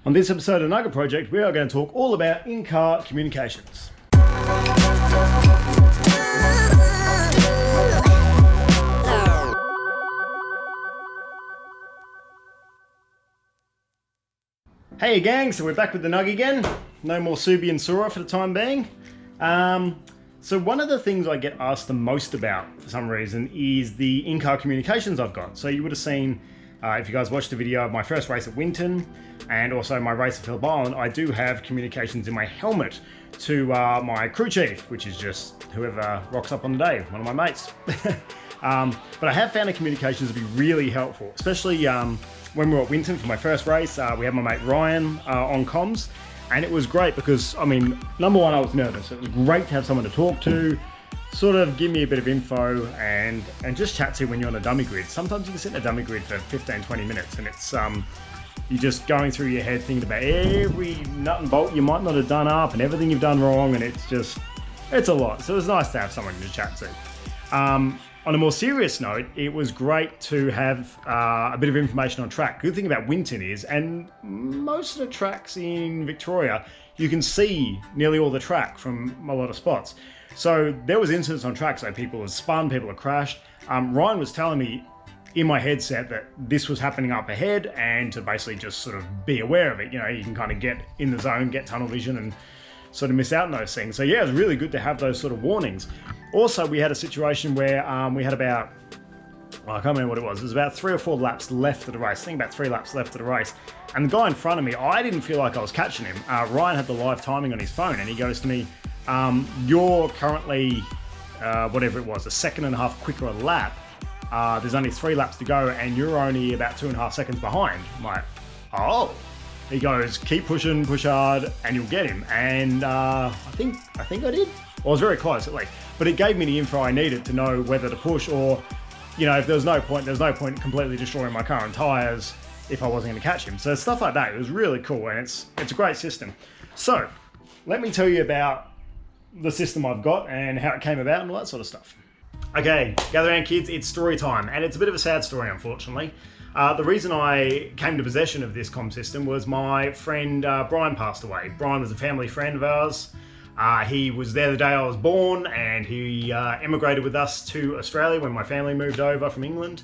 On this episode of Nugget Project, we are going to talk all about in-car communications. Hey gang, so we're back with the Nug again. No more Subi and Sora for the time being. So one of the things I get asked the most about for some reason is the in-car communications I've got. So you would have seen, if you guys watched the video of my first race at Winton and also my race at Phillip Island, I do have communications in my helmet to my crew chief, which is just whoever rocks up on the day, one of my mates. But I have found the communications to be really helpful, especially when we were at Winton for my first race. We had my mate Ryan on comms, and it was great because, I mean, number one, I was nervous. It was great to have someone to talk to, sort of give me a bit of info and just chat to when you're on a dummy grid. Sometimes you can sit in a dummy grid for 15-20 minutes and it's you're just going through your head thinking about every nut and bolt you might not have done up and everything you've done wrong, and it's a lot. So it was nice to have someone to chat to. On a more serious note, it was great to have a bit of information on track. Good thing about Winton is, and most of the tracks in Victoria, you can see nearly all the track from a lot of spots. So there was incidents on track, so people have spun, people have crashed. Ryan was telling me in my headset that this was happening up ahead and to basically just sort of be aware of it. You know, you can kind of get in the zone, get tunnel vision and sort of miss out on those things. So yeah, it was really good to have those sort of warnings. Also, we had a situation where we had about, I can't remember what it was. It was about 3 or 4 laps left of the race. I think about 3 laps left of the race. And the guy in front of me, I didn't feel like I was catching him. Ryan had the live timing on his phone and he goes to me, you're currently, whatever it was, a second and a half quicker a lap. There's only 3 laps to go and you're only about 2.5 seconds behind. I'm like, oh. He goes, keep pushing, push hard, and you'll get him. And I think I did. Well, I was very close at least. But it gave me the info I needed to know whether to push or, you know, if there's no point completely destroying my car and tyres if I wasn't going to catch him. So stuff like that, it was really cool, and it's a great system. So let me tell you about the system I've got and how it came about and all that sort of stuff. Okay, gather around kids, it's story time. And it's a bit of a sad story, unfortunately. The reason I came to possession of this comm system was my friend Brian passed away. Brian was a family friend of ours. He was there the day I was born, and he emigrated with us to Australia when my family moved over from England.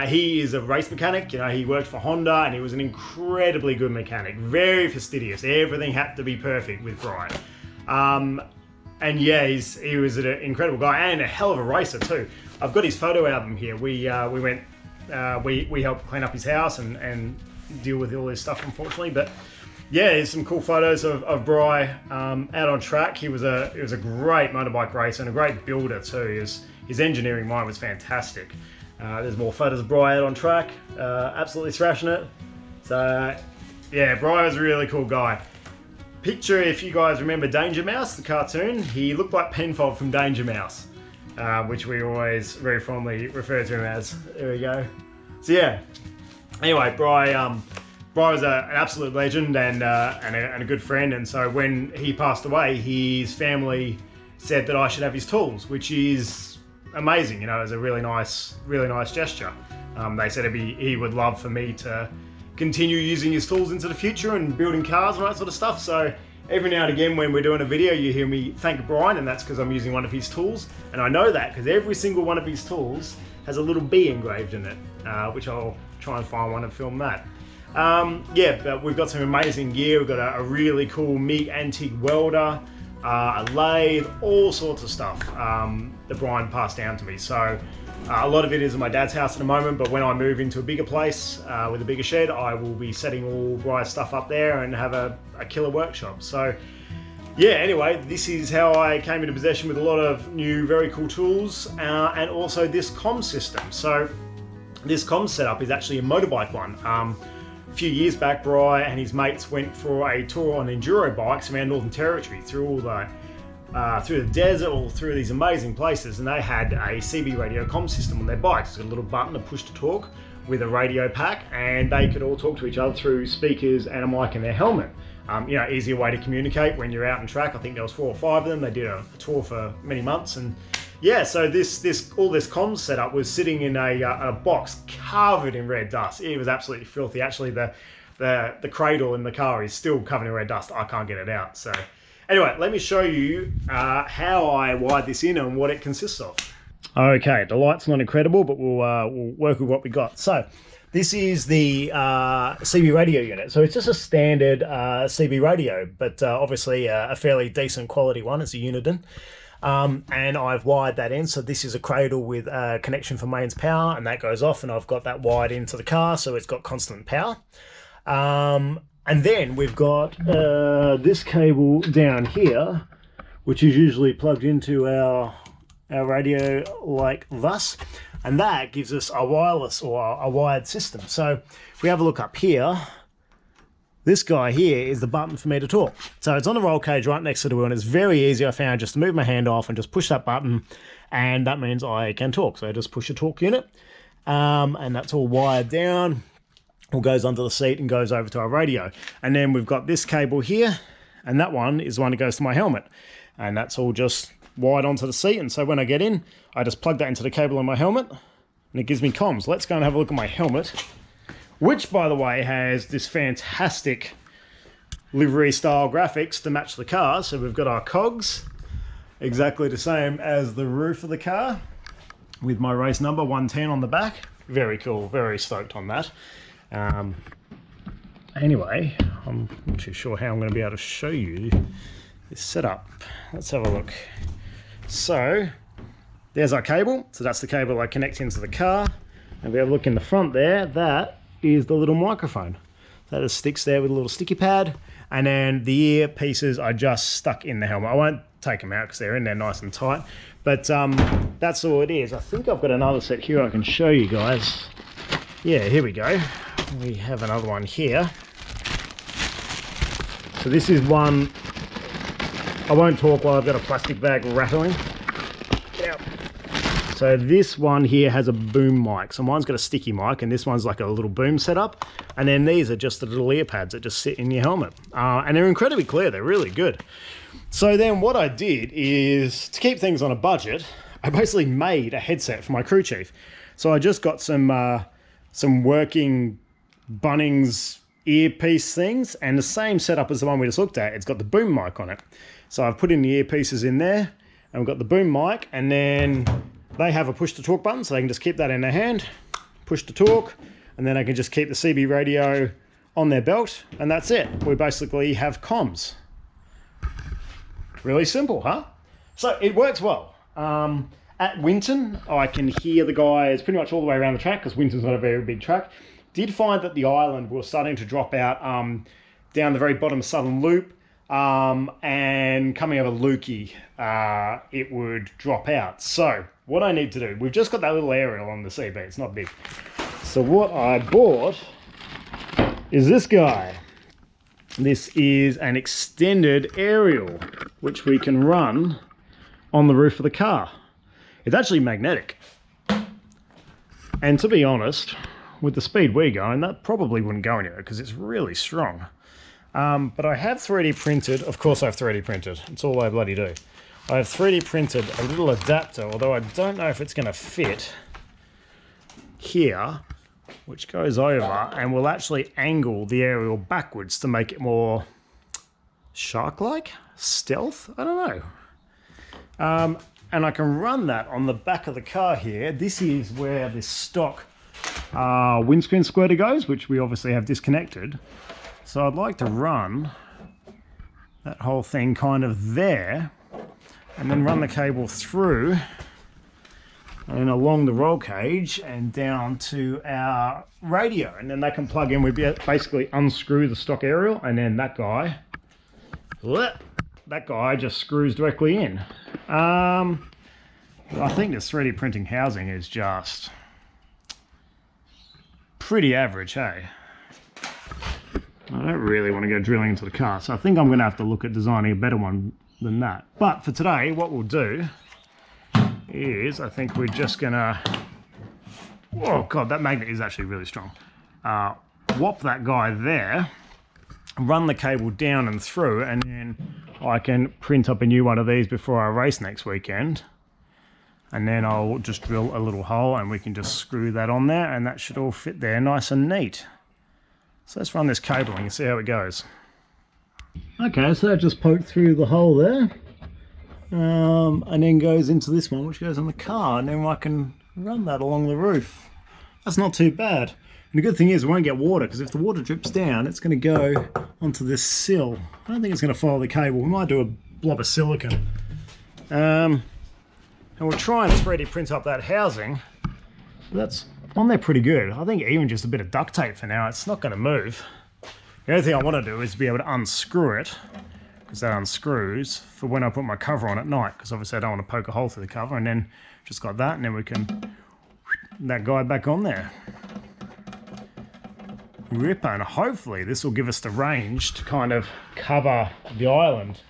He is a race mechanic. You know, he worked for Honda, and he was an incredibly good mechanic, very fastidious. Everything had to be perfect with Brian. And yeah, he was an incredible guy and a hell of a racer too. I've got his photo album here. We helped clean up his house and deal with all this stuff, unfortunately. But yeah, there's some cool photos of Bry out on track. He was a great motorbike racer and a great builder too. His engineering mind was fantastic. There's more photos of Bry out on track, absolutely thrashing it. So yeah, Bry was a really cool guy. Picture, if you guys remember Danger Mouse, the cartoon, he looked like Penfold from Danger Mouse. Which we always very fondly refer to him as. There we go. So yeah. Anyway, Bry was an absolute legend and a good friend. And so when he passed away, his family said that I should have his tools, which is amazing. You know, it's a really nice gesture. They said he would love for me to continue using his tools into the future and building cars and that sort of stuff. So every now and again when we're doing a video, you hear me thank Brian, and that's because I'm using one of his tools. And I know that because every single one of his tools has a little bee engraved in it, which I'll try and find one and film that. Yeah, but we've got some amazing gear. We've got a really cool MIG antique welder, a lathe, all sorts of stuff that Brian passed down to me. So a lot of it is in my dad's house at the moment, but when I move into a bigger place with a bigger shed, I will be setting all Brian's stuff up there and have a killer workshop. So yeah, anyway, this is how I came into possession with a lot of new, very cool tools and also this comm system. So this comm setup is actually a motorbike one. A few years back, Bry and his mates went for a tour on enduro bikes around Northern Territory through all the through the desert, all through these amazing places, and they had a CB radio comm system on their bikes. It's got a little button to push to talk with a radio pack, and they could all talk to each other through speakers and a mic in their helmet. You know, easier way to communicate when you're out on track. I think there was 4 or 5 of them. They did a tour for many months, and yeah, so all this comms setup was sitting in a box covered in red dust. It was absolutely filthy. Actually, the the cradle in the car is still covered in red dust. I can't get it out. So anyway, let me show you how I wired this in and what it consists of. Okay, the light's not incredible, but we'll work with what we got. So this is the CB radio unit. So it's just a standard CB radio, but obviously a fairly decent quality one. It's a Uniden. And I've wired that in. So this is a cradle with a connection for mains power, and that goes off, and I've got that wired into the car, so it's got constant power. And then we've got this cable down here, which is usually plugged into our radio like thus, and that gives us a wireless or a wired system. So if we have a look up here, this guy here is the button for me to talk. So it's on the roll cage right next to the wheel, and it's very easy, I found, just to move my hand off and just push that button, and that means I can talk. So I just push a talk unit, and that's all wired down, all goes under the seat and goes over to our radio. And then we've got this cable here, and that one is the one that goes to my helmet, and that's all just wired onto the seat. And so when I get in, I just plug that into the cable on my helmet, and it gives me comms. Let's go and have a look at my helmet, which, by the way, has this fantastic livery style graphics to match the car. So we've got our cogs, exactly the same as the roof of the car, with my race number 110 on the back. Very cool, very stoked on that. Anyway, I'm not too sure how I'm going to be able to show you this setup. Let's have a look. So there's our cable. So that's the cable I connect into the car. And we have a look in the front there. That is the little microphone. That just sticks there with a little sticky pad. And then the earpieces are just stuck in the helmet. I won't take them out because they're in there nice and tight. But that's all it is. I think I've got another set here I can show you guys. Yeah, here we go. We have another one here. So this is one. I won't talk while I've got a plastic bag rattling. Get out. So this one here has a boom mic. So mine's got a sticky mic, and this one's like a little boom setup. And then these are just the little ear pads that just sit in your helmet. And they're incredibly clear. They're really good. So then what I did is, to keep things on a budget, I basically made a headset for my crew chief. So I just got some working Bunnings earpiece things, and the same setup as the one we just looked at. It's got the boom mic on it. So I've put in the earpieces in there, and we've got the boom mic, and then they have a push to talk button, so they can just keep that in their hand, push to talk, and then I can just keep the CB radio on their belt, and that's it. We basically have comms. Really simple, huh? So it works well. At Winton, I can hear the guys pretty much all the way around the track, because Winton's not a very big track. Did find that the island was starting to drop out down the very bottom of Southern Loop, and coming over Lukey, it would drop out. So what I need to do, we've just got that little aerial on the CB, it's not big. So what I bought is this guy. This is an extended aerial, which we can run on the roof of the car. It's actually magnetic. And to be honest, with the speed we're going, that probably wouldn't go anywhere because it's really strong. But I have 3D printed, of course I have 3D printed, it's all I bloody do. I have 3D printed a little adapter, although I don't know if it's going to fit here, which goes over and will actually angle the aerial backwards to make it more shark-like, stealth, I don't know. And I can run that on the back of the car here. This is where this stock windscreen squirter goes, which we obviously have disconnected. So I'd like to run that whole thing kind of there, and then run the cable through and along the roll cage and down to our radio, and then they can plug in. We basically unscrew the stock aerial, and then that guy just screws directly in. I think this 3D printing housing is just pretty average, hey? I don't really want to go drilling into the car, so I think I'm going to have to look at designing a better one than that. But for today, what we'll do is, I think we're just going to... Oh god, that magnet is actually really strong. Whop that guy there, run the cable down and through, and then I can print up a new one of these before I race next weekend. And then I'll just drill a little hole and we can just screw that on there, and that should all fit there nice and neat. So let's run this cabling and see how it goes. Okay, so that just poked through the hole there. And then goes into this one, which goes on the car, and then I can run that along the roof. That's not too bad. And the good thing is it won't get water, because if the water drips down, it's going to go onto this sill. I don't think it's going to follow the cable. We might do a blob of silicone. And we'll try and 3D print up that housing. That's on there pretty good. I think even just a bit of duct tape for now, it's not going to move. The only thing I want to do is be able to unscrew it, because that unscrews for when I put my cover on at night, because obviously I don't want to poke a hole through the cover, and then just got that, and then we can that guy back on there. Ripper, and hopefully this will give us the range to kind of cover the island.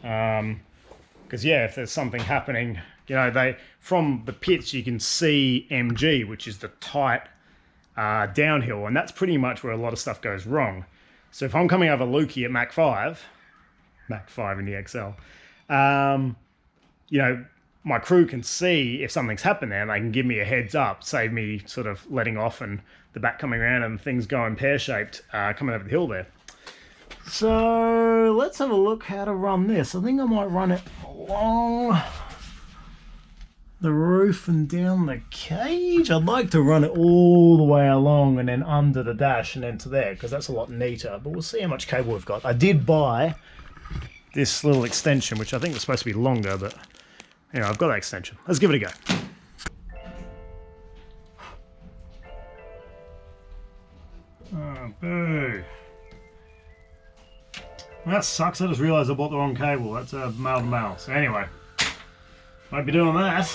Because yeah, if there's something happening, you know, from the pits you can see MG, which is the tight downhill, and that's pretty much where a lot of stuff goes wrong. So if I'm coming over Lukey at Mach 5 in the XL, you know, my crew can see if something's happened there, and they can give me a heads up, save me sort of letting off and the back coming around and things going pear-shaped coming over the hill there. So let's have a look how to run this. I think I might run it along the roof and down the cage. I'd like to run it all the way along and then under the dash and then to there, because that's a lot neater, but we'll see how much cable we've got. I did buy this little extension, which I think was supposed to be longer, but you know, I've got that extension. Let's give it a go. Oh, boo. That sucks. I just realised I bought the wrong cable. That's a male to male. So anyway, might be doing that.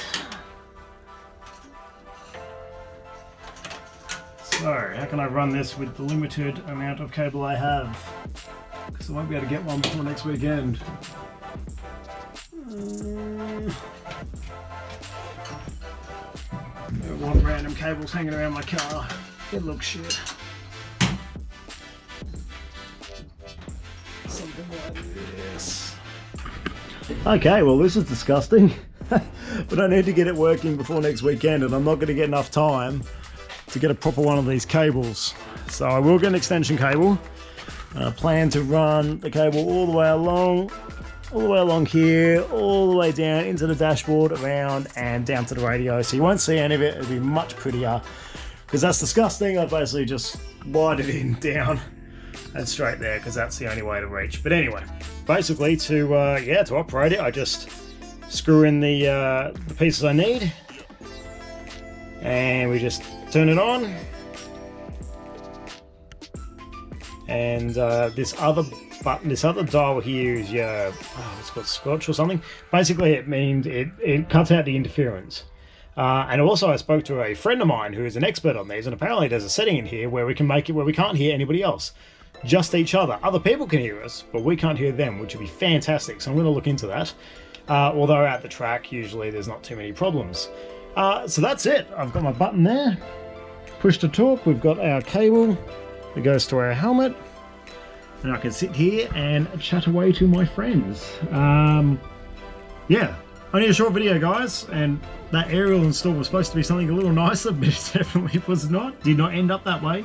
So, how can I run this with the limited amount of cable I have? Because I won't be able to get one before next weekend. Don't want random cables hanging around my car. It looks shit. Something like this. Okay, well this is disgusting. But I need to get it working before next weekend, and I'm not going to get enough time to get a proper one of these cables. So I will get an extension cable. I plan to run the cable all the way along here, all the way down into the dashboard, around and down to the radio. So you won't see any of it. It'll be much prettier, because that's disgusting. I basically just wired it in, down and straight there, because that's the only way to reach. But anyway, basically to operate it, I just screw in the pieces I need, and we just turn it on. And this other button, this other dial here is it's called Scotch or something. Basically, it means it cuts out the interference. And also, I spoke to a friend of mine who is an expert on these, and apparently there's a setting in here where we can make it where we can't hear anybody else, just each other. Other people can hear us, but we can't hear them, which would be fantastic. So I'm going to look into that. Although at the track, usually there's not too many problems. So that's it. I've got my button there. Push to talk. We've got our cable that goes to our helmet, and I can sit here and chat away to my friends. Yeah, only a short video, guys, and that aerial install was supposed to be something a little nicer, but it definitely was not. Did not end up that way.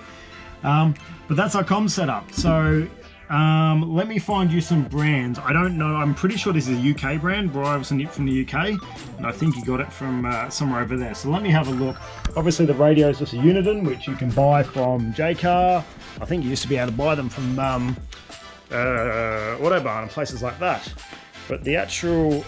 But that's our comm setup. So let me find you some brands. I don't know. I'm pretty sure this is a UK brand. Brian was from the UK, and I think he got it from somewhere over there. So let me have a look. Obviously, the radio is just a Uniden, which you can buy from J-Car. I think you used to be able to buy them from Autobarn and places like that. But the actual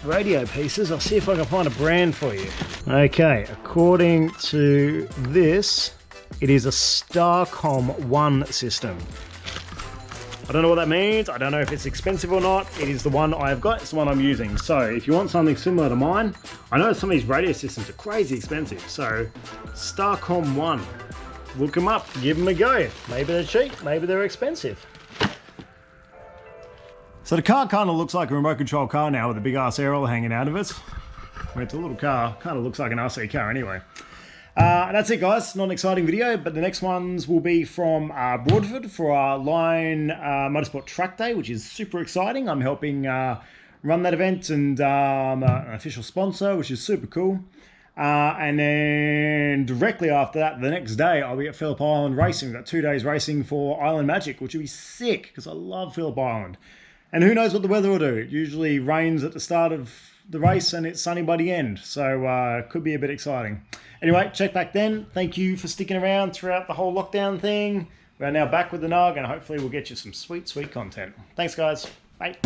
radio pieces, I'll see if I can find a brand for you. Okay, according to this, it is a Starcom 1 system. I don't know what that means. I don't know if it's expensive or not. It is the one I've got. It's the one I'm using. So if you want something similar to mine, I know some of these radio systems are crazy expensive. So Starcom 1, look them up, give them a go. Maybe they're cheap, maybe they're expensive. So the car kind of looks like a remote control car now with a big ass aerial hanging out of it. It's a little car, kind of looks like an RC car anyway. That's it, guys. Not an exciting video, but the next ones will be from Broadford for our Line Motorsport Track Day, which is super exciting. I'm helping run that event, and I'm an official sponsor, which is super cool. And then directly after that, the next day, I'll be at Phillip Island racing. We've got 2 days racing for Island Magic, which will be sick because I love Phillip Island. And who knows what the weather will do. It usually rains at the start of the race and it's sunny by the end. So it could be a bit exciting. Anyway, check back then. Thank you for sticking around throughout the whole lockdown thing. We're now back with the Nug and hopefully we'll get you some sweet, sweet content. Thanks, guys. Bye.